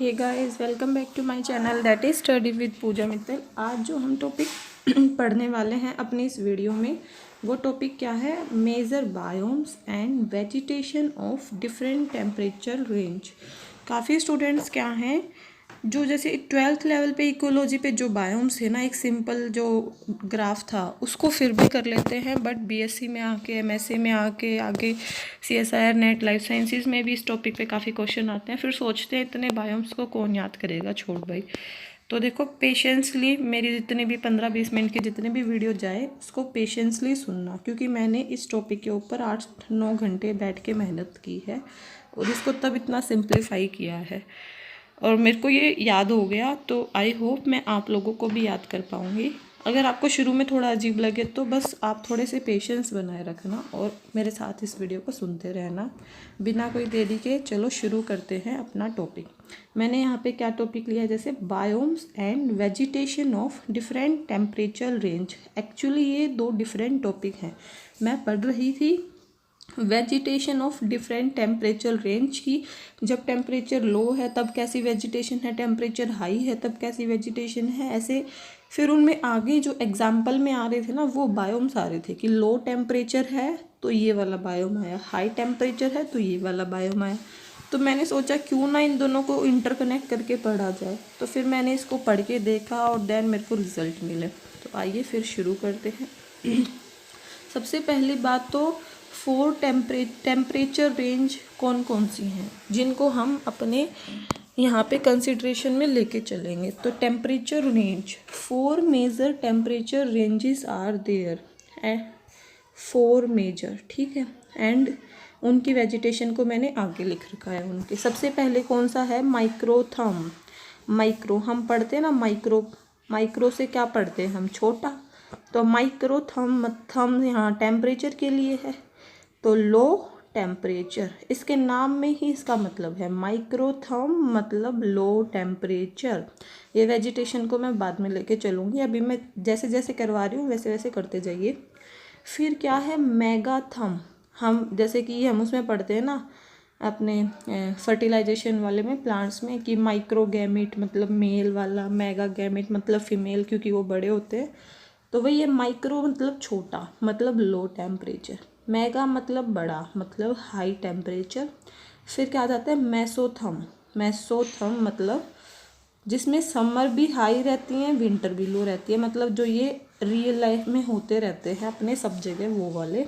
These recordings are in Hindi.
Hey guys, welcome back to my channel that is study with Pooja Mittal. आज जो हम टॉपिक पढ़ने वाले हैं अपनी इस वीडियो में, वो टॉपिक क्या है? Major biomes and vegetation of different temperature range. काफ़ी स्टूडेंट्स क्या हैं जो जैसे 12th लेवल पे इकोलॉजी पे जो बायोम्स है ना, एक सिंपल जो ग्राफ था उसको फिर भी कर लेते हैं, बट बीएससी में आके, एमएससी में आके, आगे सीएसआईआर नेट लाइफ साइंसेज में भी इस टॉपिक पे काफ़ी क्वेश्चन आते हैं। फिर सोचते हैं इतने बायोम्स को कौन याद करेगा, छोड़ भाई। तो देखो, पेशेंसली मेरी जितने भी 15-20 मिनट की जितने भी वीडियो जाए उसको पेशेंसली सुनना, क्योंकि मैंने इस टॉपिक के ऊपर 8-9 घंटे बैठ के मेहनत की है और इसको तब इतना सिंप्लीफाई किया है और मेरे को ये याद हो गया। तो आई होप मैं आप लोगों को भी याद कर पाऊँगी। अगर आपको शुरू में थोड़ा अजीब लगे तो बस आप थोड़े से पेशेंस बनाए रखना और मेरे साथ इस वीडियो को सुनते रहना। बिना कोई देरी के चलो शुरू करते हैं अपना टॉपिक। मैंने यहाँ पे क्या टॉपिक लिया है, जैसे biomes and vegetation of different temperature range. Actually ये 2 डिफरेंट टॉपिक हैं। मैं पढ़ रही थी vegetation of different temperature range की। जब टेम्परेचर लो है तब कैसी वेजिटेशन है, टेम्परेचर हाई है तब कैसी वेजिटेशन है, ऐसे। फिर उनमें आगे जो एग्जाम्पल में आ रहे थे ना, वो बायोम्स आ रहे थे कि लो टेम्परेचर है तो ये वाला बायोम आया, हाई टेम्परेचर है तो ये वाला बायोम आया। तो मैंने सोचा क्यों ना इन दोनों को इंटरकनेक्ट करके पढ़ा जाए। तो फिर मैंने इसको पढ़ के देखा और देन मेरे को रिजल्ट मिले। तो आइए फिर शुरू करते हैं। सबसे पहली बात तो 4 टेम्परेचर रेंज कौन कौन सी हैं जिनको हम अपने यहाँ पे कंसिड्रेशन में लेके चलेंगे। तो temperature range, 4 major temperature ranges are there, 4 major, ठीक है। एंड उनकी वेजिटेशन को मैंने आगे लिख रखा है उनके। सबसे पहले कौन सा है? माइक्रोथर्म। माइक्रो हम पढ़ते हैं ना, माइक्रो से क्या पढ़ते हैं हम? छोटा। तो माइक्रोथर्म, थर्म यहाँ टेम्परेचर के लिए है, तो लो टेम्परेचर। इसके नाम में ही इसका मतलब है, माइक्रोथर्म मतलब लो टेम्परेचर। ये वेजिटेशन को मैं बाद में लेके चलूँगी, अभी मैं जैसे जैसे करवा रही हूँ वैसे वैसे करते जाइए। फिर क्या है? मेगाथर्म। हम जैसे कि हम उसमें पढ़ते हैं ना अपने फर्टिलाइजेशन वाले में, प्लांट्स में, कि माइक्रोगैमेट मतलब मेल वाला, मेगागैमेट मतलब फीमेल, क्योंकि वो बड़े होते हैं। तो वही ये माइक्रो मतलब छोटा, मतलब लो टेम्परेचर। मेगा मतलब बड़ा, मतलब हाई टेम्परेचर। फिर क्या आ जाता है? मेसोथर्म। मेसोथर्म मतलब जिसमें समर भी हाई रहती हैं, विंटर भी लो रहती है, मतलब जो ये रियल लाइफ में होते रहते हैं अपने सब जगह, वो वाले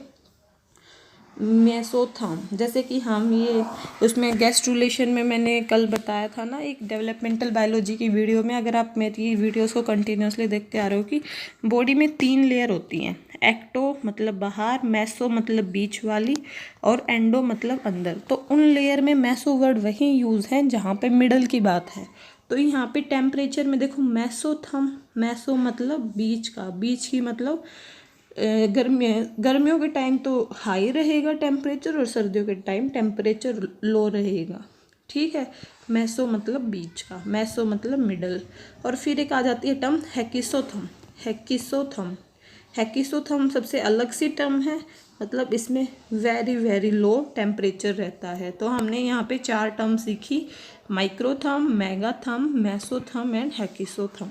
मेसोथर्म। जैसे कि हम ये उसमें गेस्ट रिलेशन में मैंने कल बताया था ना एक डेवलपमेंटल बायोलॉजी की वीडियो में, अगर आप मेरी वीडियोस को कंटिन्यूसली देखते आ रहे हो, कि बॉडी में 3 लेयर होती हैं। एक्टो मतलब बाहर, मेसो मतलब बीच वाली, और एंडो मतलब अंदर। तो उन लेयर में मेसो वर्ड वही यूज़ है जहाँ पे मिडल की बात है। तो यहाँ पे टेम्परेचर में देखो, मेसोथर्म, मेसो मतलब बीच का, बीच की मतलब गर्मियों के टाइम तो हाई रहेगा टेम्परेचर और सर्दियों के टाइम टेम्परेचर लो रहेगा, ठीक है। मेसो मतलब बीच का, मेसो मतलब मिडल। और फिर एक आ जाती है टर्म हेकिसोथर्म। हेकिसोथर्म, हेकिसोथर्म सबसे अलग सी टर्म है, मतलब इसमें वेरी वेरी लो टेम्परेचर रहता है। तो हमने यहाँ पे 4 टर्म सीखी, माइक्रोथर्म, मेगाथर्म, मेसोथर्म एंड हेकिसोथर्म,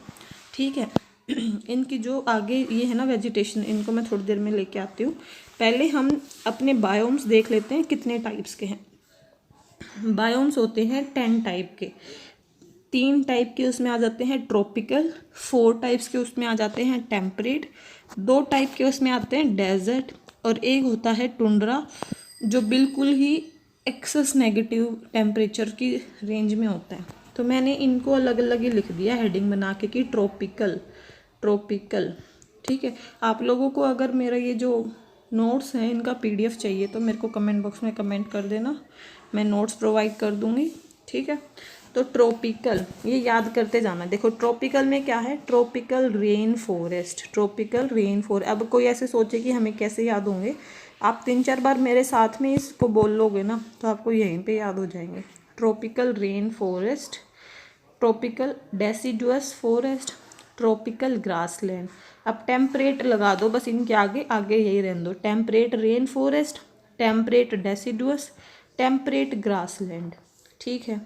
ठीक है। इनकी जो आगे ये है ना वेजिटेशन, इनको मैं थोड़ी देर में लेके आती हूँ। पहले हम अपने बायोम्स देख लेते हैं कितने टाइप्स के हैं। बायोम्स होते हैं 10 टाइप के। 3 टाइप के उसमें आ जाते हैं ट्रॉपिकल, 4 टाइप्स के उसमें आ जाते हैं टेम्परेट, 2 टाइप के उसमें आते हैं डेजर्ट, और एक होता है टुंड्रा जो बिल्कुल ही एक्सेस नेगेटिव टेम्परेचर की रेंज में होता है। तो मैंने इनको अलग अलग ही लिख दिया हेडिंग बना के कि ट्रॉपिकल, ट्रॉपिकल, ठीक है। आप लोगों को अगर मेरा ये जो नोट्स हैं इनका पीडीएफ चाहिए तो मेरे को कमेंट बॉक्स में कमेंट कर देना, मैं नोट्स प्रोवाइड कर दूँगी, ठीक है। तो ट्रॉपिकल ये याद करते जाना। देखो ट्रॉपिकल में क्या है? Tropical rain forest, tropical rain forest. अब कोई ऐसे सोचे कि हमें कैसे याद होंगे, आप 3-4 बार मेरे साथ में इसको बोल लोगे ना तो आपको यहीं पे याद हो जाएंगे। Tropical rain forest, tropical deciduous forest, tropical grassland. अब टेम्परेट लगा दो बस इनके आगे, आगे यही रहने दो। Temperate rain forest, temperate deciduous, temperate grassland, ठीक है।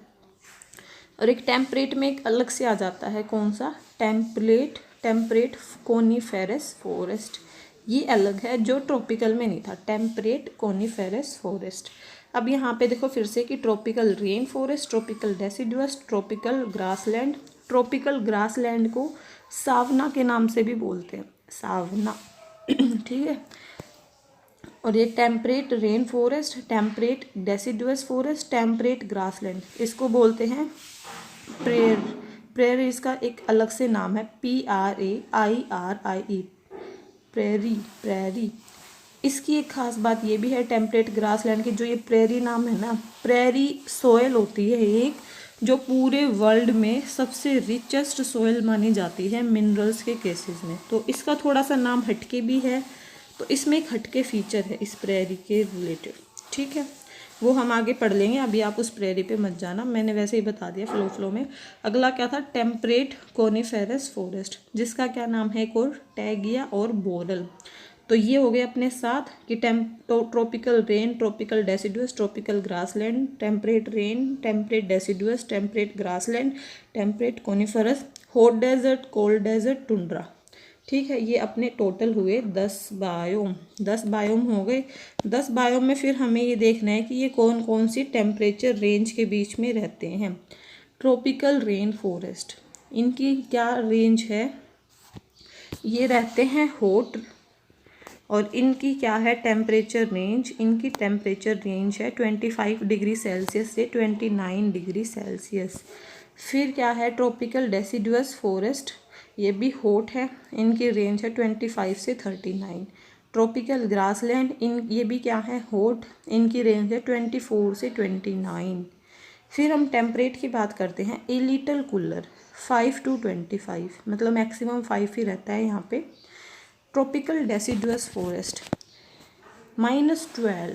और एक टेम्परेट में एक अलग से आ जाता है, कौन सा, टेम्परेट कोनीफेरस फॉरेस्ट, ये अलग है जो ट्रॉपिकल में नहीं था, टेम्परेट कोनीफेरस फॉरेस्ट। अब यहाँ पे देखो फिर से कि tropical rain forest, tropical deciduous, tropical grassland. Tropical grassland को सावना के नाम से भी बोलते हैं, सावना ठीक है। और ये temperate rain forest, temperate deciduous forest, temperate grassland, इसको बोलते हैं प्रेयर इसका एक अलग से नाम है, PRAIRIE, प्रेरी। इसकी एक खास बात ये भी है टेम्परेट ग्रासलैंड की, जो ये प्रेरी नाम है ना, प्रेरी सोयल होती है एक, जो पूरे वर्ल्ड में सबसे रिचेस्ट सोयल मानी जाती है मिनरल्स के केसेस में। तो इसका थोड़ा सा नाम हटके भी है, तो इसमें एक हटके फीचर है इस प्रेरी के रिलेटेड, ठीक है, वो हम आगे पढ़ लेंगे, अभी आप उस प्रेरी पे मत जाना, मैंने वैसे ही बता दिया फ्लो में। अगला क्या था, टेम्परेट कोनीफेरस फॉरेस्ट, जिसका क्या नाम है, एक और टैगिया और बोरल। तो ये हो गए अपने साथ कि tropical rain, tropical deciduous, tropical grassland, temperate rain, temperate deciduous, temperate grassland, temperate coniferous, hot desert, cold desert, tundra, ठीक है। ये अपने टोटल हुए 10 बायोम, 10 बायोम हो गए। 10 बायोम में फिर हमें ये देखना है कि ये कौन कौन सी टेम्परेचर रेंज के बीच में रहते हैं। ट्रॉपिकल रेन फॉरेस्ट, इनकी क्या रेंज है, ये रहते हैं हॉट, और इनकी क्या है टेम्परेचर रेंज, इनकी टेम्परेचर रेंज है 25 डिग्री सेल्सियस से 29 डिग्री सेल्सियस। फिर क्या है, ट्रॉपिकल डेसिडुअस फॉरेस्ट, ये भी हॉट है, इनकी रेंज है 25 से 39। ट्रॉपिकल ग्रासलैंड, ये भी क्या है, हॉट, इनकी रेंज है 24 से 29। फिर हम टेम्परेट की बात करते हैं, ए लिटल कूलर 5 to 25, मतलब मैक्सिमम 5 ही रहता है यहाँ पे। ट्रॉपिकल डेसिडुअस फॉरेस्ट -12,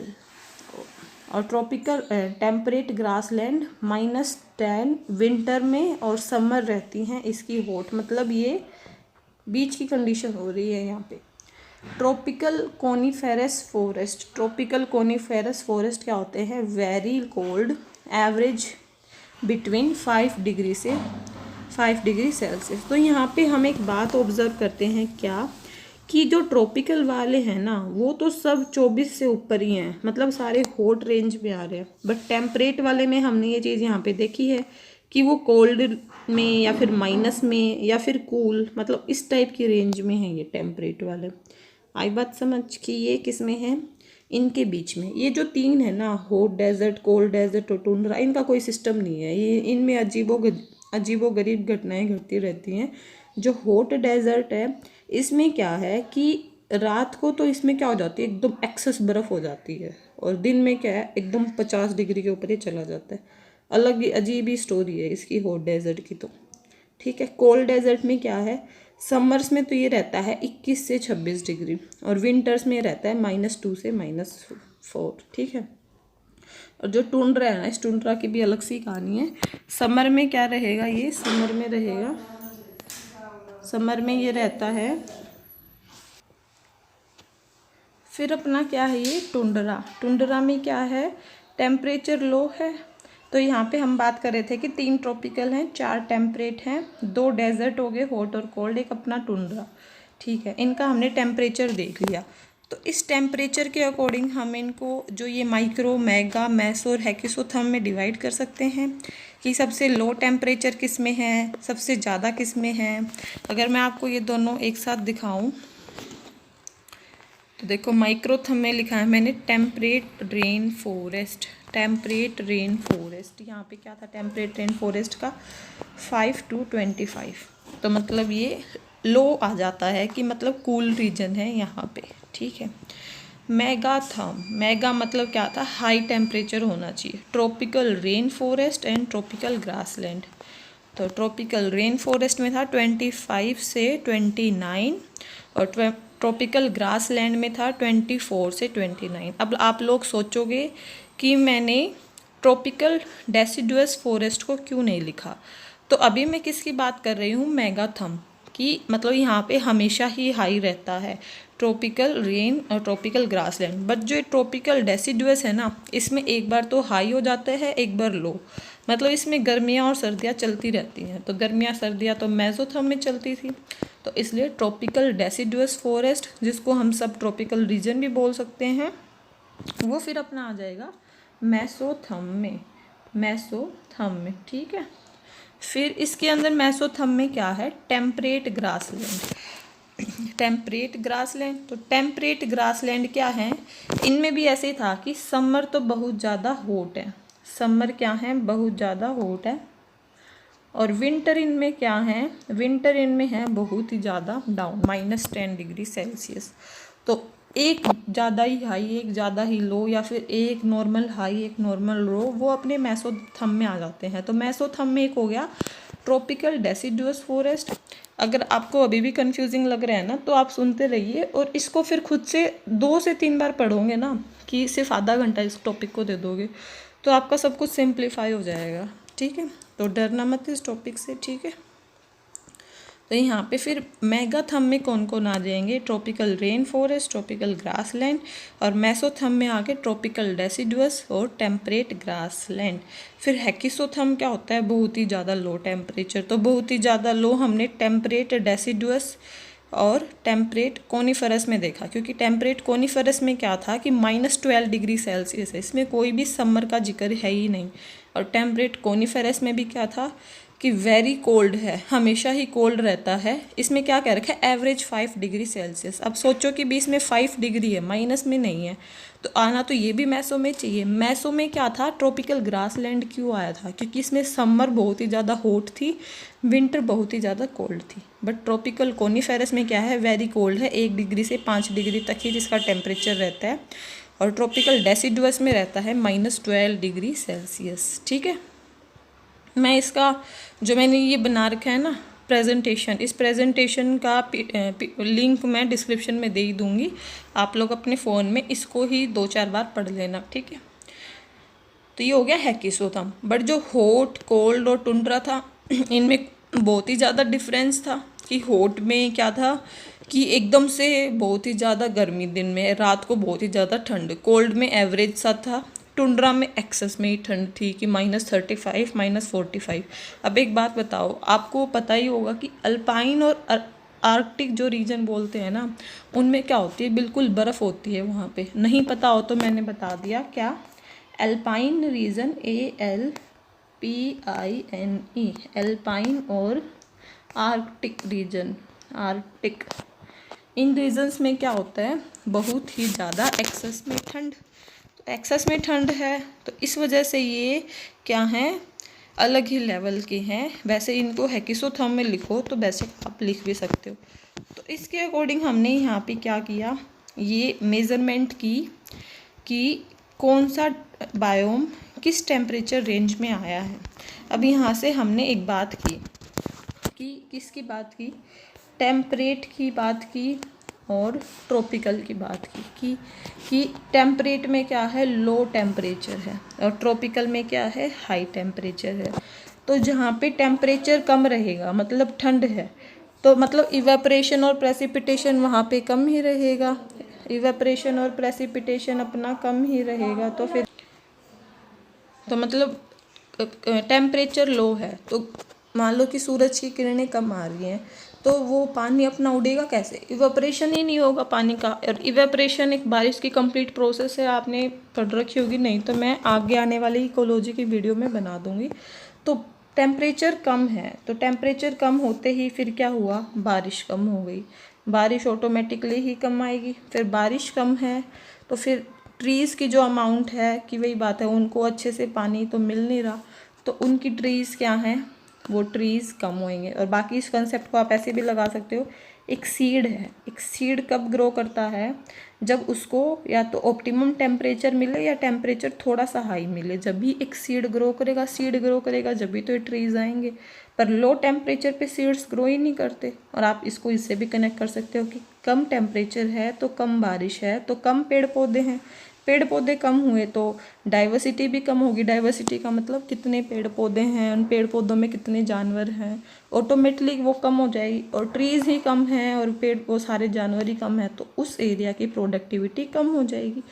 और ट्रॉपिकल टेम्परेट ग्रासलैंड -10 विंटर में, और समर रहती हैं इसकी हॉट, मतलब ये बीच की कंडीशन हो रही है यहाँ पे। Tropical coniferous forest, tropical coniferous forest क्या होते हैं, very cold, average between 5 degree से 5 डिग्री सेल्सियस। तो यहाँ पे हम एक बात ऑब्जर्व करते हैं क्या, कि जो ट्रॉपिकल वाले हैं ना, वो तो सब 24 से ऊपर ही हैं, मतलब सारे हॉट रेंज में आ रहे हैं। बट टेम्परेट वाले में हमने ये चीज़ यहाँ पे देखी है कि वो कोल्ड में या फिर माइनस में या फिर कूल, मतलब इस टाइप की रेंज में है ये टेम्परेट वाले। आई बात समझ कि ये किस में है, इनके बीच में। ये जो तीन है ना, हॉट डेजर्ट, कोल्ड डेजर्ट और टुंड्रा, इनका कोई सिस्टम नहीं है, ये इनमें अजीबोगरीब घटनाएं घटती रहती हैं। जो हॉट डेजर्ट है, इसमें क्या है कि रात को तो इसमें क्या हो जाती है, एकदम एक्सेस बर्फ़ हो जाती है, और दिन में क्या है, एकदम 50 डिग्री के ऊपर ही चला जाता है। अलग ही अजीब ही स्टोरी है इसकी हॉट डेजर्ट की तो, ठीक है। कोल्ड डेजर्ट में क्या है, समर्स में तो ये रहता है 21 से 26 डिग्री, और विंटर्स में रहता है -2 से -4, ठीक है। और जो टुंड्रा है ना, इस टुंड्रा की भी अलग सी कहानी है। समर में क्या रहेगा, ये समर में रहेगा, समर में ये रहता है। फिर अपना क्या है ये टुंड्रा, टुंड्रा में क्या है, टेम्परेचर लो है। तो यहाँ पे हम बात कर रहे थे कि 3 ट्रॉपिकल हैं, 4 टेम्परेट हैं, 2 डेजर्ट हो गए हॉट और कोल्ड, एक अपना टुंड्रा, ठीक है। इनका हमने टेम्परेचर देख लिया। तो इस टेम्परेचर के अकॉर्डिंग हम इनको जो ये माइक्रो, मेगा, मेसो और हेक्सोथर्म में डिवाइड कर सकते हैं कि सबसे लो टेम्परेचर किस में है, सबसे ज़्यादा किस में है। अगर मैं आपको ये दोनों एक साथ दिखाऊं तो देखो, माइक्रोथर्म में लिखा है मैंने temperate rain forest, temperate rain forest, यहाँ पे क्या था टेम्परेट रेन फॉरेस्ट का 5 to 25, तो मतलब ये लो आ जाता है कि मतलब कूल रीजन है यहाँ पे, ठीक है। मेगाथर्म, मेगा मतलब क्या था, हाई टेम्परेचर होना चाहिए। Tropical rain forest and tropical grassland, तो ट्रॉपिकल रेन फॉरेस्ट में था 25 से 29, और ट्रॉपिकल ग्रासलैंड में था 24 से 29। अब आप लोग सोचोगे कि मैंने ट्रॉपिकल डेसिडुअस फॉरेस्ट को क्यों नहीं लिखा, तो अभी मैं किसकी बात कर रही हूँ, मेगाथर्म की, मतलब यहाँ पे हमेशा ही हाई रहता है ट्रॉपिकल रेन और ट्रॉपिकल ग्रासलैंड। बट जो ट्रॉपिकल डेसिडुअस है ना, इसमें एक बार तो हाई हो जाता है, एक बार लो। मतलब इसमें गर्मियाँ और सर्दियाँ चलती रहती हैं। तो गर्मियाँ सर्दियाँ तो मेसोथर्म में चलती थी, तो इसलिए ट्रॉपिकल डेसिडुअस फॉरेस्ट, जिसको हम सब ट्रॉपिकल रीजन भी बोल सकते हैं, वो फिर अपना आ जाएगा मेसोथर्म में, मेसोथर्म में, ठीक है। फिर इसके अंदर मेसोथर्म में क्या है, टेम्परेट ग्रासलैंड, टेम्परेट ग्रासलैंड। तो टेम्परेट ग्रासलैंड क्या है, इनमें भी ऐसे ही था कि समर तो बहुत ज़्यादा हॉट है, समर क्या है, बहुत ज़्यादा हॉट है, और विंटर इनमें क्या है, विंटर इनमें है बहुत ही ज़्यादा डाउन, -10 डिग्री सेल्सियस। तो एक ज़्यादा ही हाई, एक ज़्यादा ही लो, या फिर एक नॉर्मल हाई, एक नॉर्मल लो, वो अपने मेसोथर्म में आ जाते हैं। तो मेसोथर्म में एक हो गया ट्रॉपिकल डेसिडुअस फॉरेस्ट। अगर आपको अभी भी कंफ्यूजिंग लग रहा है ना, तो आप सुनते रहिए और इसको फिर खुद से 2 से 3 बार पढ़ोगे ना, कि सिर्फ आधा घंटा इस टॉपिक को दे दोगे, तो आपका सब कुछ सिंप्लीफाई हो जाएगा, ठीक है। तो डरना मत इस टॉपिक से, ठीक है। तो यहाँ पे फिर मेगाथर्म में कौन कौन आ जाएंगे, tropical rain forest, tropical grassland, और मेसोथर्म में आके ट्रॉपिकल डेसिडुअस और टेम्परेट ग्रासलैंड। फिर हेक्सोथर्म क्या होता है, बहुत ही ज़्यादा लो टेम्परेचर। तो बहुत ही ज़्यादा लो हमने टेम्परेट डेसिडुअस और टेम्परेट कोनिफरस में देखा, क्योंकि टेम्परेट कोनिफरस में क्या था कि -12 डिग्री सेल्सियस है, इसमें कोई भी समर का जिक्र है ही नहीं। और टेम्परेट कोनिफरस में भी क्या था कि वेरी कोल्ड है, हमेशा ही कोल्ड रहता है। इसमें क्या कह रखा है, एवरेज 5 डिग्री सेल्सियस। अब सोचो कि बीच में 5 डिग्री है, माइनस में नहीं है, तो आना तो ये भी मैसो में चाहिए। मैसो में क्या था, ट्रॉपिकल ग्रासलैंड क्यों आया था, क्योंकि इसमें समर बहुत ही ज़्यादा हॉट थी, विंटर बहुत ही ज़्यादा कोल्ड थी। बट ट्रॉपिकल कोनिफेरस में क्या है, वेरी कोल्ड है, 1 डिग्री से 5 डिग्री तक ही जिसका टेम्परेचर रहता है। और ट्रॉपिकल डेसिडुअस में रहता है -12 डिग्री सेल्सियस, ठीक है। मैं इसका जो मैंने ये बना रखा है ना प्रेजेंटेशन, इस प्रेजेंटेशन का लिंक मैं डिस्क्रिप्शन में दे ही दूँगी, आप लोग अपने फ़ोन में इसको ही 2-4 बार पढ़ लेना, ठीक है। तो ये हो गया हेक्सोथर्म। बट जो हॉट, कोल्ड और टुंड्रा था, इनमें बहुत ही ज़्यादा डिफरेंस था। कि हॉट में क्या था कि एकदम से बहुत ही ज़्यादा गर्मी, दिन में रात को बहुत ही ज़्यादा ठंड, कोल्ड में एवरेज सा था, टुंड्रा में एक्सेस में ही ठंड थी कि -35 -45। अब एक बात बताओ, आपको पता ही होगा कि अल्पाइन और आर्कटिक जो रीजन बोलते हैं ना, उनमें क्या होती है, बिल्कुल बर्फ़ होती है वहाँ पे। नहीं पता हो तो मैंने बता दिया, क्या अल्पाइन रीजन, ALPINE, अल्पाइन और आर्कटिक रीजन, आर्कटिक, इन रीजन्स में क्या होता है, बहुत ही ज़्यादा एक्सेस में ठंड। तो एक्सेस में ठंड है, तो इस वजह से ये क्या हैं, अलग ही लेवल के हैं। वैसे इनको हेक्सोथर्म में लिखो तो वैसे आप लिख भी सकते हो। तो इसके अकॉर्डिंग हमने यहाँ पे क्या किया, ये मेज़रमेंट की कि कौन सा बायोम किस टेम्परेचर रेंज में आया है। अब यहाँ से हमने एक बात की कि किसकी बात की, टेम्परेट की बात की और ट्रॉपिकल की बात की कि टेम्परेट में क्या है, लो टेम्परेचर है, और ट्रॉपिकल में क्या है, हाई टेम्परेचर है। तो जहाँ पे टेम्परेचर कम रहेगा मतलब ठंड है, तो मतलब इवेपरेशन और प्रेसिपिटेशन वहाँ पे कम ही रहेगा, इवेपरेशन और प्रेसिपिटेशन अपना कम ही रहेगा। तो फिर तो मतलब टेम्परेचर लो है, तो मान लो कि सूरज की किरणें कम आ रही हैं, तो वो पानी अपना उड़ेगा कैसे, इवेपरेशन ही नहीं होगा पानी का। और इवेपरेशन एक बारिश की कंप्लीट प्रोसेस है, आपने पढ़ रखी होगी, नहीं तो मैं आगे आने वाली इकोलॉजी की वीडियो में बना दूंगी। तो टेम्परेचर कम है, तो टेम्परेचर कम होते ही फिर क्या हुआ, बारिश कम हो गई, बारिश ऑटोमेटिकली ही कम आएगी। फिर बारिश कम है तो फिर ट्रीज़ की जो अमाउंट है, कि वही बात है, उनको अच्छे से पानी तो मिल नहीं रहा, तो उनकी ट्रीज़ क्या हैं, वो ट्रीज़ कम होंगे। और बाकी इस कंसेप्ट को आप ऐसे भी लगा सकते हो, एक सीड है, एक सीड कब ग्रो करता है, जब उसको या तो ऑप्टिमम टेम्परेचर मिले या टेम्परेचर थोड़ा सा हाई मिले, जब भी एक सीड ग्रो करेगा, सीड ग्रो करेगा जब भी तो ये ट्रीज़ आएंगे। पर लो टेम्परेचर पे सीड्स ग्रो ही नहीं करते। और आप इसको इससे भी कनेक्ट कर सकते हो कि कम टेम्परेचर है तो कम बारिश है, तो कम पेड़ पौधे हैं, पेड़ पौधे कम हुए तो डाइवर्सिटी भी कम होगी। डाइवर्सिटी का मतलब कितने पेड़ पौधे हैं, उन पेड़ पौधों में कितने जानवर हैं, ऑटोमेटिकली वो कम हो जाएगी। और ट्रीज़ ही कम हैं और पेड़ वो सारे जानवर ही कम हैं, तो उस एरिया की प्रोडक्टिविटी कम हो जाएगी।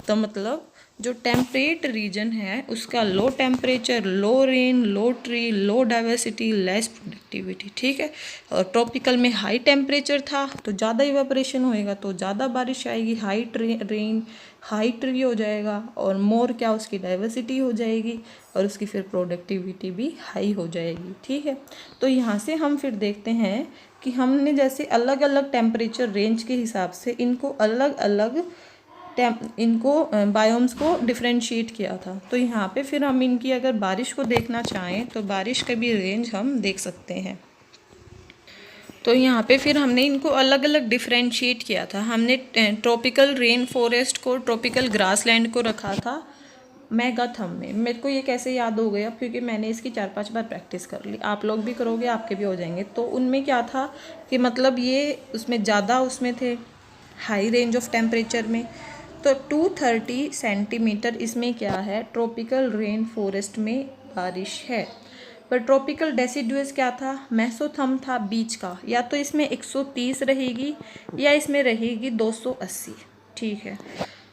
तो मतलब जो टेम्परेट रीजन है उसका लो टेम्परेचर, लो रेन, लो ट्री, लो डाइवर्सिटी, लेस प्रोडक्टिविटी, ठीक है। और ट्रॉपिकल में हाई टेम्परेचर था तो ज़्यादा इवेपोरेशन होएगा तो ज़्यादा बारिश आएगी, हाई रेन, हाई ट्री हो जाएगा, और मोर क्या उसकी डाइवर्सिटी हो जाएगी और उसकी फिर प्रोडक्टिविटी भी हाई हो जाएगी, ठीक है। तो यहाँ से हम फिर देखते हैं कि हमने जैसे अलग अलग टेम्परेचर रेंज के हिसाब से इनको अलग अलग बायोम्स को डिफ्रेंशिएट किया था। तो यहाँ पे फिर हम इनकी अगर बारिश को देखना चाहें तो बारिश का भी रेंज हम देख सकते हैं। तो यहाँ पे फिर हमने इनको अलग अलग डिफ्रेंशिएट किया था। हमने ट्रॉपिकल रेन फॉरेस्ट को, ट्रॉपिकल ग्रासलैंड को रखा था मेगाथम में। मेरे को ये कैसे याद हो गया, क्योंकि मैंने इसकी 4-5 बार प्रैक्टिस कर ली। आप लोग भी करोगे आपके भी हो जाएंगे। तो उनमें क्या था कि मतलब ये उसमें ज़्यादा उसमें थे हाई रेंज ऑफ टेम्परेचर में। तो 230 सेंटीमीटर इसमें क्या है, ट्रॉपिकल रेन फॉरेस्ट में बारिश है। पर ट्रॉपिकल डेसिडुअस क्या था, मेसोथम था बीच का। या तो इसमें 130 रहेगी या इसमें रहेगी 280, ठीक है।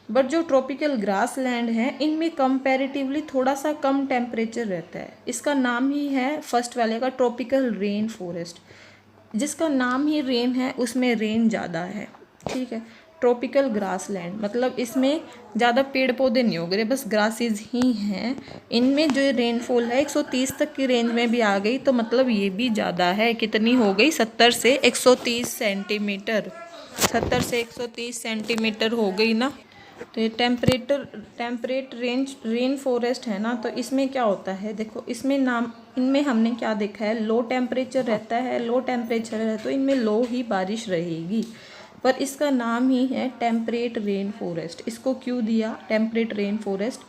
बट जो ट्रॉपिकल ग्रास लैंड है इनमें कंपैरेटिवली थोड़ा सा कम टेम्परेचर रहता है। इसका नाम ही है फर्स्ट वाले का ट्रॉपिकल रेन फॉरेस्ट। जिसका नाम ही रेन है उसमें रेन ज़्यादा है, ठीक है। ट्रॉपिकल ग्रास लैंड मतलब इसमें ज़्यादा पेड़ पौधे नहीं उग रहे, बस ग्रासेस ही हैं। इनमें जो रेनफॉल है 130 तक की रेंज में भी आ गई, तो मतलब ये भी ज़्यादा है। कितनी हो गई, 70 से 130 सेंटीमीटर, 70 से 130 सेंटीमीटर हो गई ना। तो ये टेम्परेट रेन फॉरेस्ट है ना, तो इसमें क्या होता है, देखो इसमें इनमें हमने क्या देखा है, लो टेम्परेचर रहता है। लो टेम्परेचर है तो इनमें लो ही बारिश रहेगी। पर इसका नाम ही है टेम्परेट रेन फॉरेस्ट। इसको क्यों दिया टेम्परेट रेन फॉरेस्ट,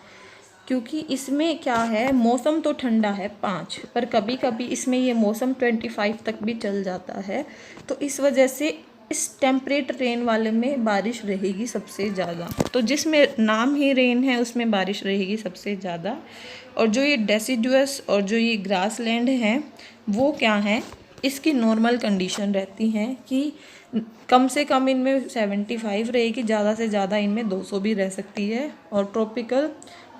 क्योंकि इसमें क्या है, मौसम तो ठंडा है 5, पर कभी कभी इसमें ये मौसम 25 तक भी चल जाता है। तो इस वजह से इस टेम्परेट रेन वाले में बारिश रहेगी सबसे ज़्यादा। तो जिसमें नाम ही रेन है उसमें बारिश रहेगी सबसे ज़्यादा। और जो ये डेसिडुअस और जो ये ग्रास लैंड है वो क्या है, इसकी नॉर्मल कंडीशन रहती हैं कि कम से कम इनमें 75 रहेगी, ज़्यादा से ज़्यादा इनमें 200 भी रह सकती है। और ट्रॉपिकल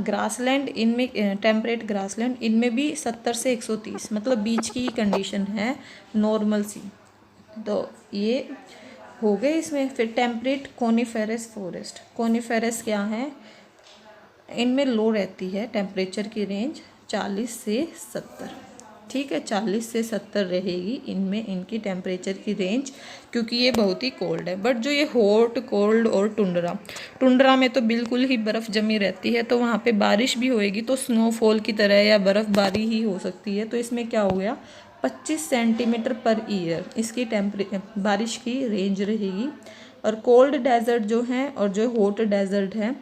ग्रासलैंड इनमें, टेम्परेट ग्रासलैंड इनमें भी 70 से 130, मतलब बीच की कंडीशन है नॉर्मल सी। तो ये हो गए इसमें। फिर टेम्परेट कोनिफेरस फॉरेस्ट। कोनिफेरस क्या है, इनमें लो रहती है टेम्परेचर की रेंज 40 से 70, ठीक है। 40 से 70 रहेगी इनमें इनकी टेम्परेचर की रेंज, क्योंकि ये बहुत ही कोल्ड है। बट जो ये हॉट, कोल्ड और टुंड्रा में तो बिल्कुल ही बर्फ़ जमी रहती है, तो वहाँ पे बारिश भी होएगी तो स्नोफॉल की तरह या बर्फ़बारी ही हो सकती है। तो इसमें क्या हो गया, 25 सेंटीमीटर पर ईयर इसकी बारिश की रेंज रहेगी। और कोल्ड डेजर्ट जो हैं और जो हॉट डेजर्ट हैं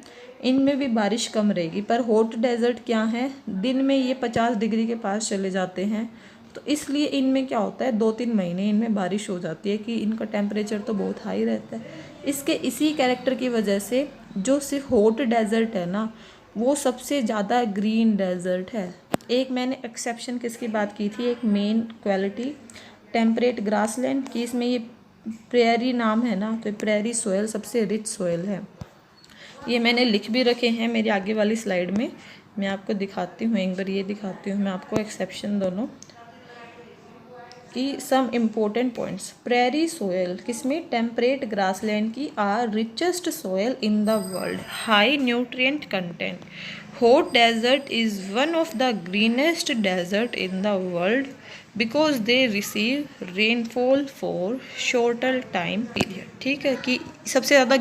इनमें भी बारिश कम रहेगी। पर हॉट डेजर्ट क्या है, दिन में ये 50 डिग्री के पास चले जाते हैं, तो इसलिए इनमें क्या होता है 2-3 महीने इनमें बारिश हो जाती है कि इनका टेम्परेचर तो बहुत हाई रहता है। इसके इसी कैरेक्टर की वजह से जो सिर्फ हॉट डेजर्ट है ना, वो सबसे ज़्यादा ग्रीन डेजर्ट है। एक मैंने एक्सेप्शन किसकी बात की थी, एक मेन क्वालिटी टेम्परेट ग्रासलैंड की, इसमें ये प्रेयरी नाम है ना, तो प्रेयरी सोयल सबसे रिच सोयल है। ये मैंने लिख भी रखे हैं मेरी आगे वाली स्लाइड में, मैं आपको दिखाती हूँ। एक बार ये दिखाती हूँ मैं आपको एक्सेप्शन दोनों की, some important points. Prairie soil किसमें, टेम्परेट ग्रासलैंड की are richest soil in the world, high nutrient content. Hot desert is one of the greenest desert in the world because they receive rainfall for shorter time period, ठीक है। कि सबसे ज़्यादा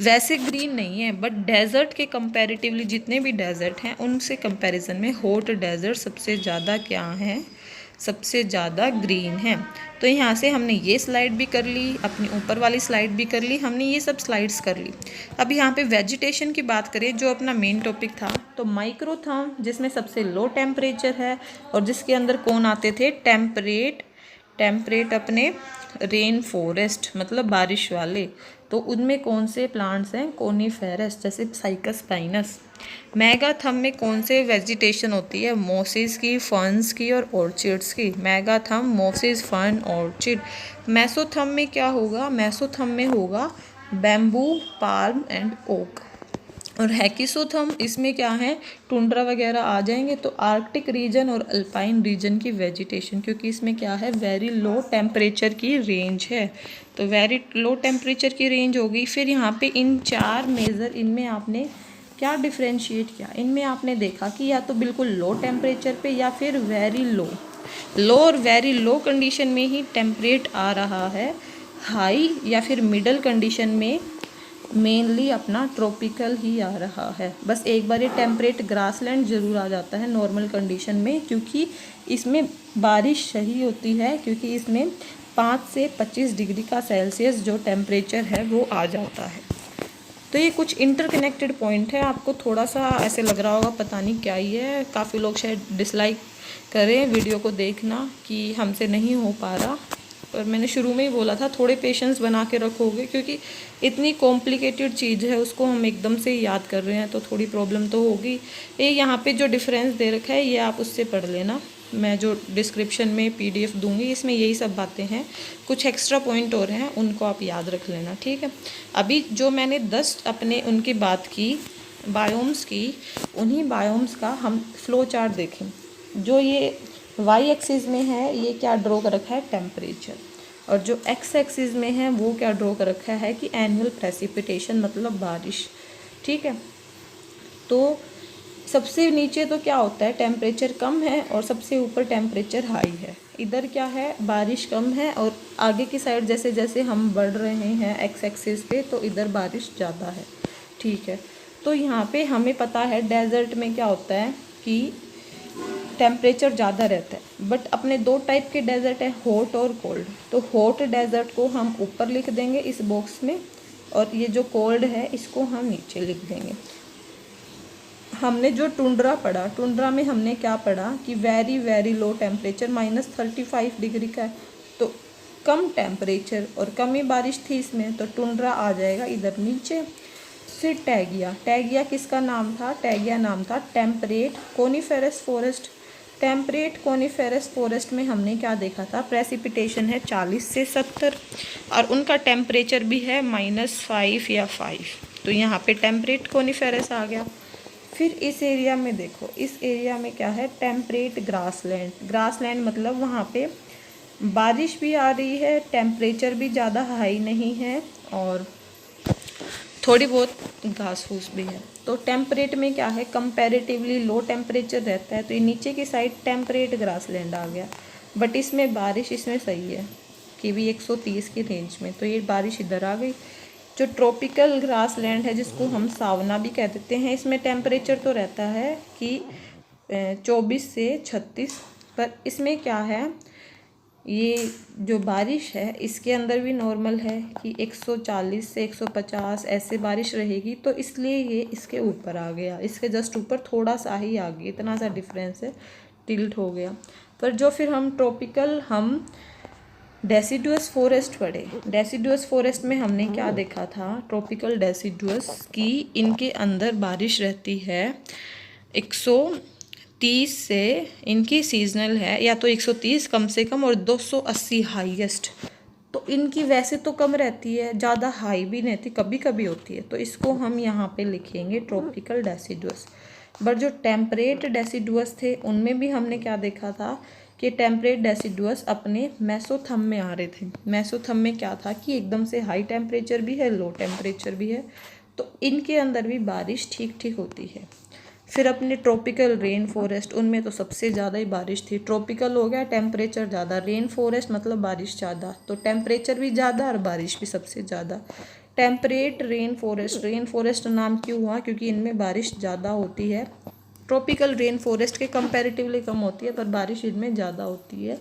वैसे ग्रीन नहीं है, बट डेजर्ट के कंपैरेटिवली जितने भी डेजर्ट हैं उनसे कंपैरिजन में हॉट डेजर्ट सबसे ज़्यादा क्या हैं, सबसे ज़्यादा ग्रीन है। तो यहाँ से हमने ये स्लाइड भी कर ली, अपनी ऊपर वाली स्लाइड भी कर ली, हमने ये सब स्लाइड्स कर ली। अब यहाँ पे वेजिटेशन की बात करें जो अपना मेन टॉपिक था, तो माइक्रोथर्म जिसमें सबसे लो टेम्परेचर है और जिसके अंदर कौन आते थे, टेम्परेट अपने रेन फॉरेस्ट मतलब बारिश वाले। तो उनमें कौन से प्लांट्स हैं, कोनिफेरस जैसे साइकस पाइनस। मेगाथम में कौन से वेजिटेशन होती है, मोसेस की, फर्न्स की और ऑर्चिड्स की। मेगाथम, मोसेस, फर्न, ऑर्चिड। मेसोथम में क्या होगा, मेसोथम में होगा बैम्बू, पाल्म एंड ओक। और हैकिसोथर्म इसमें क्या है, टुंड्रा वगैरह आ जाएंगे। तो आर्कटिक रीजन और अल्पाइन रीजन की वेजिटेशन, क्योंकि इसमें क्या है, वेरी लो टेम्परेचर की रेंज है, तो वेरी लो टेम्परेचर की रेंज होगी। फिर यहाँ पे इन 4 मेज़र, इनमें आपने क्या डिफ्रेंशिएट किया, इनमें आपने देखा कि या तो बिल्कुल लो टेम्परेचर पे या फिर वेरी लो, लो और वेरी लो कंडीशन में ही टेम्परेट आ रहा है, हाई या फिर मिडल कंडीशन में मेनली अपना ट्रॉपिकल ही आ रहा है। बस एक बार ये टेम्परेट ग्रासलैंड ज़रूर आ जाता है नॉर्मल कंडीशन में, क्योंकि इसमें बारिश सही होती है, क्योंकि इसमें 5 से 25 डिग्री का सेल्सियस जो टेम्परेचर है वो आ जाता है। तो ये कुछ इंटरकनेक्टेड पॉइंट है, आपको थोड़ा सा ऐसे लग रहा होगा पता नहीं क्या ही है, काफ़ी लोग शायद डिसलाइक करें वीडियो को देखना कि हमसे नहीं हो पा रहा, पर मैंने शुरू में ही बोला था थोड़े पेशेंस बना के रखोगे, क्योंकि इतनी कॉम्प्लिकेटेड चीज़ है, उसको हम एकदम से याद कर रहे हैं तो थोड़ी प्रॉब्लम तो होगी। ये यहाँ पे जो डिफरेंस दे रखा है ये आप उससे पढ़ लेना, मैं जो डिस्क्रिप्शन में PDF दूंगी इसमें यही सब बातें हैं, कुछ एक्स्ट्रा पॉइंट और हैं उनको आप याद रख लेना, ठीक है। अभी जो मैंने 10 अपने उनकी बात की बायोम्स की, उन्हीं बायोम्स का हम फ्लो चार्ट देखें। जो ये वाई एक्सिस में है ये क्या ड्रॉ कर रखा है, टेम्परेचर, और जो एक्स एक्सिस में है वो क्या ड्रॉ कर रखा है कि एनुअल प्रेसिपिटेशन, मतलब बारिश, ठीक है। तो सबसे नीचे तो क्या होता है, टेम्परेचर कम है, और सबसे ऊपर टेम्परेचर हाई है। इधर क्या है, बारिश कम है, और आगे की साइड जैसे जैसे हम बढ़ रहे हैं एक्स एक्सिस पे तो इधर बारिश ज़्यादा है, ठीक है। तो यहाँ पे हमें पता है डेजर्ट में क्या होता है कि टेम्परेचर ज़्यादा रहता है, बट अपने 2 टाइप के डेजर्ट है, हॉट और कोल्ड। तो हॉट डेजर्ट को हम ऊपर लिख देंगे इस बॉक्स में, और ये जो कोल्ड है इसको हम नीचे लिख देंगे। हमने जो टुंड्रा पढ़ा, टुंड्रा में हमने क्या पढ़ा कि very very low temperature -35 degree का है, तो कम टेम्परेचर और कम ही बारिश थी इसमें, तो टुंड्रा आ जाएगा इधर नीचे। फिर टैगिया, टैगिया किसका नाम था, टैगिया नाम था temperate coniferous forest. Temperate coniferous forest में हमने क्या देखा था, प्रेसिपिटेशन है 40 से 70, और उनका टेम्परेचर भी है -5 या 5, तो यहाँ पे टेम्परेट कोनिफेरस आ गया। फिर इस एरिया में देखो, इस एरिया में क्या है, टेम्परेट ग्रासलैंड। ग्रासलैंड मतलब वहाँ पे बारिश भी आ रही है, टेम्परेचर भी ज़्यादा हाई नहीं है, और थोड़ी बहुत घास फूस भी है। तो टेम्परेट में क्या है, कंपैरेटिवली लो टेम्परेचर रहता है, तो ये नीचे की साइड टेम्परेट ग्रासलैंड आ गया। बट इसमें बारिश इसमें सही है कि भी 130 की रेंज में, तो ये बारिश इधर आ गई। जो ट्रॉपिकल ग्रासलैंड है जिसको हम सावना भी कह देते हैं, इसमें टेम्परेचर तो रहता है कि 24 से 36, पर इसमें क्या है, ये जो बारिश है इसके अंदर भी नॉर्मल है कि 140 से 150 ऐसे बारिश रहेगी, तो इसलिए ये इसके ऊपर आ गया, इसके जस्ट ऊपर थोड़ा सा ही आ गया, इतना सा डिफरेंस है, टिल्ट हो गया। पर जो फिर हम ट्रॉपिकल, हम डेसिडुअस फॉरेस्ट पढ़े, डेसिडुअस फॉरेस्ट में हमने क्या देखा था, ट्रॉपिकल डेसिडुअस की इनके अंदर बारिश रहती है 130 से, इनकी सीजनल है या तो 130 कम से कम और 280 हाईएस्ट, तो इनकी वैसे तो कम रहती है, ज़्यादा हाई भी नहीं रहती, कभी कभी होती है, तो इसको हम यहाँ पे लिखेंगे ट्रॉपिकल डेसिडुअस। बट जो टेम्परेट डेसिडुअस थे उनमें भी हमने क्या देखा था कि टेम्परेट डेसिडुअस अपने मेसोथर्म में आ रहे थे। मेसोथर्म में क्या था कि एकदम से हाई टेम्परेचर भी है, लो टेम्परेचर भी है, तो इनके अंदर भी बारिश ठीक ठीक होती है। फिर अपने ट्रॉपिकल रेन फॉरेस्ट, उनमें तो सबसे ज़्यादा ही बारिश थी। ट्रॉपिकल हो गया टेम्परेचर ज़्यादा, रेन फॉरेस्ट मतलब बारिश ज़्यादा, तो टेम्परेचर भी ज़्यादा और बारिश भी सबसे ज़्यादा। Temperate rain forest, rain forest नाम क्यों हुआ, क्योंकि इनमें बारिश ज़्यादा होती है। ट्रॉपिकल रेन फॉरेस्ट के कंपैरेटिवली कम होती है, पर बारिश इनमें ज़्यादा होती है,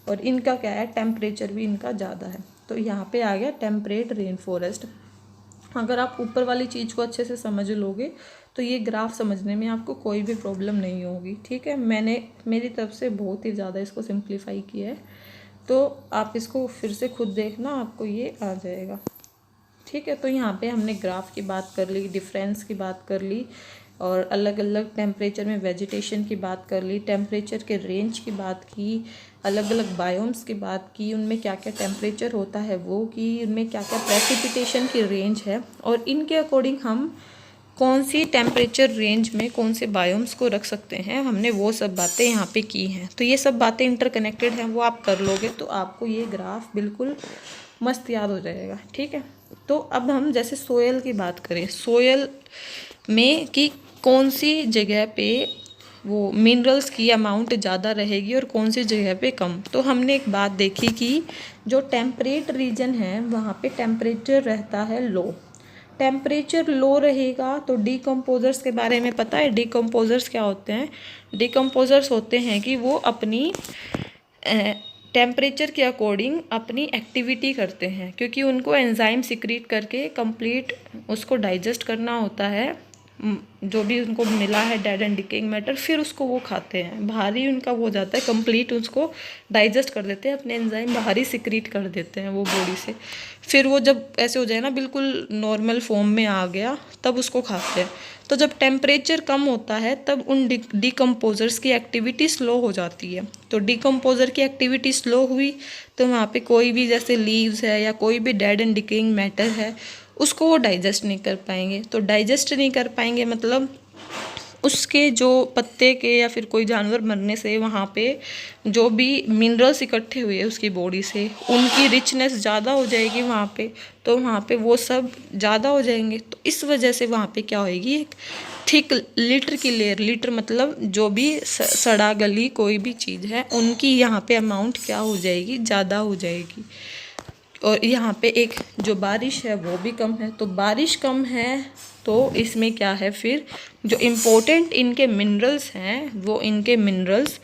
और इनका क्या है, टेम्परेचर भी इनका ज़्यादा है, तो यहाँ पे आ गया टेम्परेट रेन फॉरेस्ट। अगर आप ऊपर वाली चीज़ को अच्छे से समझ लोगे तो ये ग्राफ समझने में आपको कोई भी प्रॉब्लम नहीं होगी, ठीक है। मैंने मेरी तरफ से बहुत ही ज़्यादा इसको सिंप्लीफाई किया है, तो आप इसको फिर से खुद देखना, आपको ये आ जाएगा, ठीक है। तो यहाँ पे हमने ग्राफ की बात कर ली, डिफरेंस की बात कर ली, और अलग अलग टेम्परेचर में वेजिटेशन की बात कर ली, टेम्परेचर के रेंज की बात की, अलग अलग बायोम्स की बात की, उनमें क्या क्या टेम्परेचर होता है वो की, उनमें क्या क्या प्रेसिपिटेशन की रेंज है, और इनके अकॉर्डिंग हम कौन सी टेम्परेचर रेंज में कौन से बायोम्स को रख सकते हैं, हमने वो सब बातें यहाँ पे की हैं। तो ये सब बातें इंटरकनेक्टेड हैं, वो आप कर लोगे तो आपको ये ग्राफ बिल्कुल मस्त याद हो जाएगा। ठीक है, तो अब हम जैसे सोयल की बात करें, सोयल में कि कौन सी जगह पे वो मिनरल्स की अमाउंट ज़्यादा रहेगी और कौन सी जगह पे कम। तो हमने एक बात देखी कि जो टेम्परेट रीजन है वहाँ पे टेम्परेचर रहता है लो। टेम्परेचर लो रहेगा तो डीकम्पोजर्स के बारे में पता है। डीकम्पोजर्स क्या होते हैं? डीकम्पोजर्स होते हैं कि वो अपनी टेम्परेचर के अकॉर्डिंग अपनी एक्टिविटी करते हैं, क्योंकि उनको एंजाइम सिक्रीट करके कंप्लीट उसको डाइजेस्ट करना होता है, जो भी उनको मिला है डेड एंड डिकेइंग मैटर, फिर उसको वो खाते हैं। भारी उनका वो हो जाता है, कंप्लीट उसको डाइजेस्ट कर देते हैं, अपने एंजाइम बाहर ही सिक्रीट कर देते हैं वो बॉडी से। फिर वो जब ऐसे हो जाए ना, बिल्कुल नॉर्मल फॉर्म में आ गया, तब उसको खाते हैं। तो जब टेम्परेचर कम होता है तब उन डीकम्पोजर्स की एक्टिविटी स्लो हो जाती है। तो डीकम्पोजर की एक्टिविटी स्लो हुई तो वहाँ पे कोई भी जैसे लीव्स है या कोई भी डेड एंड डिकेइंग मैटर है उसको वो डाइजेस्ट नहीं कर पाएंगे। तो डाइजेस्ट नहीं कर पाएंगे मतलब उसके जो पत्ते के या फिर कोई जानवर मरने से वहाँ पे जो भी मिनरल्स इकट्ठे हुए उसकी बॉडी से उनकी रिचनेस ज़्यादा हो जाएगी वहाँ पे, तो वहाँ पे वो सब ज़्यादा हो जाएंगे। तो इस वजह से वहाँ पे क्या होएगी, एक थिक लिटर की लेयर, लिटर मतलब जो भी सड़ा गली कोई भी चीज़ है उनकी यहाँ पे अमाउंट क्या हो जाएगी, ज़्यादा हो जाएगी। और यहाँ पे एक जो बारिश है वो भी कम है। तो बारिश कम है तो इसमें क्या है, फिर जो इम्पोर्टेंट इनके मिनरल्स हैं वो इनके मिनरल्स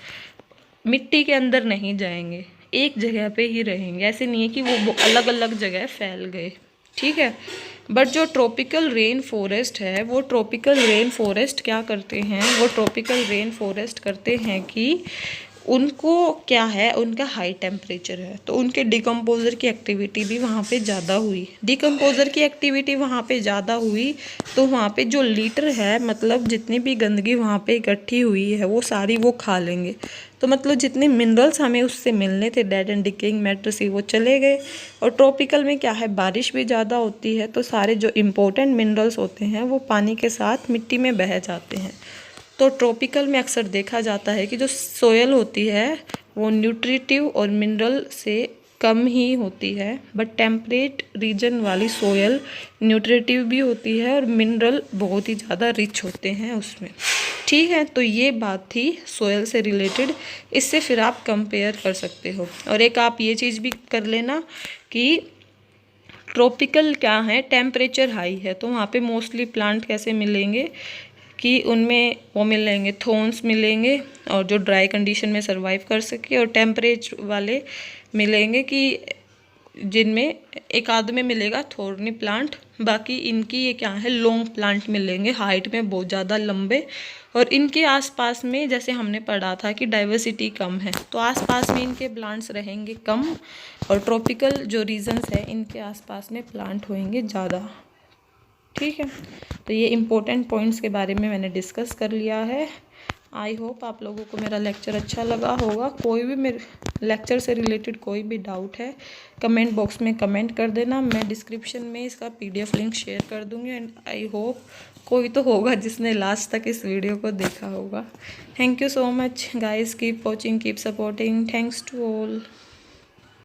मिट्टी के अंदर नहीं जाएंगे, एक जगह पे ही रहेंगे। ऐसे नहीं है कि वो अलग अलग जगह फैल गए। ठीक है, बट जो ट्रॉपिकल रेन फॉरेस्ट है वो ट्रॉपिकल रेन फॉरेस्ट क्या करते हैं, वो ट्रॉपिकल रेन फॉरेस्ट करते हैं कि उनको क्या है, उनका हाई टेम्परेचर है तो उनके डिकम्पोज़र की एक्टिविटी भी वहाँ पे ज़्यादा हुई। डिकम्पोज़र की एक्टिविटी वहाँ पे ज़्यादा हुई तो वहाँ पे जो लीटर है, मतलब जितनी भी गंदगी वहाँ पे इकट्ठी हुई है वो सारी वो खा लेंगे। तो मतलब जितने मिनरल्स हमें उससे मिलने थे डेड एंड डिकेइंग मैटर से वो चले गए। और ट्रॉपिकल में क्या है, बारिश भी ज़्यादा होती है तो सारे जो इम्पोर्टेंट मिनरल्स होते हैं वो पानी के साथ मिट्टी में बह जाते हैं। तो ट्रॉपिकल में अक्सर देखा जाता है कि जो सोयल होती है वो न्यूट्रिटिव और मिनरल से कम ही होती है, बट टेम्परेट रीजन वाली सोयल न्यूट्रिटिव भी होती है और मिनरल बहुत ही ज़्यादा रिच होते हैं उसमें। ठीक है, तो ये बात थी सोयल से रिलेटेड। इससे फिर आप कंपेयर कर सकते हो। और एक आप ये चीज़ भी कर लेना कि ट्रॉपिकल क्या है, टेम्परेचर हाई है तो वहाँ पे मोस्टली प्लांट कैसे मिलेंगे कि उनमें वो मिलेंगे, थॉर्न्स मिलेंगे और जो ड्राई कंडीशन में सरवाइव कर सके, और टेम्परेचर वाले मिलेंगे कि जिनमें एक आध में मिलेगा थॉर्नी प्लांट, बाकी इनकी ये क्या है, लॉन्ग प्लांट मिलेंगे, हाइट में बहुत ज़्यादा लंबे। और इनके आसपास में जैसे हमने पढ़ा था कि डाइवर्सिटी कम है तो आसपास में इनके प्लांट्स रहेंगे कम, और ट्रॉपिकल जो रीजन्स है इनके आसपास में प्लांट होंगे ज़्यादा। ठीक है, तो ये इम्पोर्टेंट पॉइंट्स के बारे में मैंने डिस्कस कर लिया है। आई होप आप लोगों को मेरा लेक्चर अच्छा लगा होगा। कोई भी मेरे लेक्चर से रिलेटेड कोई भी डाउट है कमेंट बॉक्स में कमेंट कर देना। मैं डिस्क्रिप्शन में इसका PDF लिंक शेयर कर दूँगी। एंड आई होप कोई तो होगा जिसने लास्ट तक इस वीडियो को देखा होगा। Thank you so much guys, keep watching, keep supporting, thanks to all.